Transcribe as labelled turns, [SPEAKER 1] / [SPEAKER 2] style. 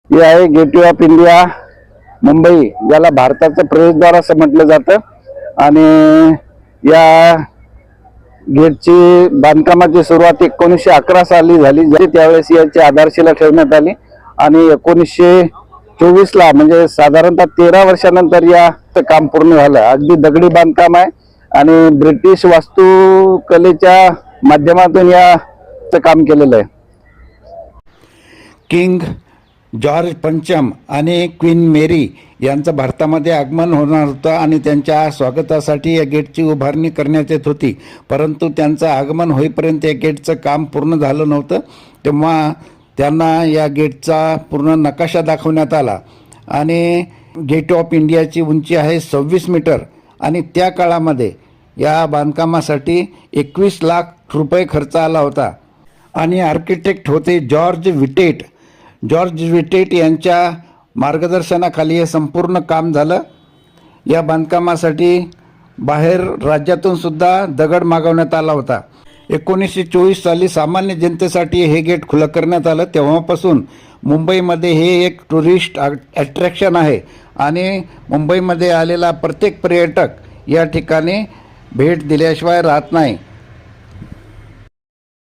[SPEAKER 1] हे आहे gateway of India Mumbai, ज्याला भारताचं प्रवेशद्वार असं म्हटलं जातं. आणि या गेटची बांधकामाची सुरुवात 1911 साली झाली. त्यावेळेस याची आधारशिला ठेवण्यात आली आणि 1924ला म्हणजे साधारणतः 13 वर्षानंतर या काम पूर्ण झालं. अगदी दगडी बांधकाम आहे आणि ब्रिटिश वास्तुकलेच्या माध्यमातून याचं काम केलेलं आहे.
[SPEAKER 2] किंग जॉर्ज पंचम आणि क्वीन मेरी यांचं भारतामध्ये आगमन होणार होतं आणि त्यांच्या स्वागतासाठी या गेटची उभारणी करण्यात येत होती. परंतु त्यांचं आगमन होईपर्यंत या गेटचं काम पूर्ण झालं नव्हतं. तेव्हा त्यांना या गेटचा पूर्ण नकाशा दाखवण्यात आला आणि गेट ऑफ इंडियाची उंची आहे 26 मीटर आणि त्या काळामध्ये या बांधकामासाठी 21 लाख रुपये खर्च आला होता. आणि आर्किटेक्ट होते जॉर्ज विटेट. जॉर्ज विटेट यांच्या मार्गदर्शनाखाली हे संपूर्ण काम झालं. या बांधकामासाठी बाहेर राज्यातून सुद्धा दगड मागवण्यात आला होता. 1924 साली सामान्य जनतेसाठी हे गेट खुलं करण्यात आलं. तेव्हापासून मुंबईमध्ये हे एक टुरिस्ट अट्रॅक्शन आहे आणि मुंबईमध्ये आलेला प्रत्येक पर्यटक या ठिकाणी भेट दिल्याशिवाय राहत नाही.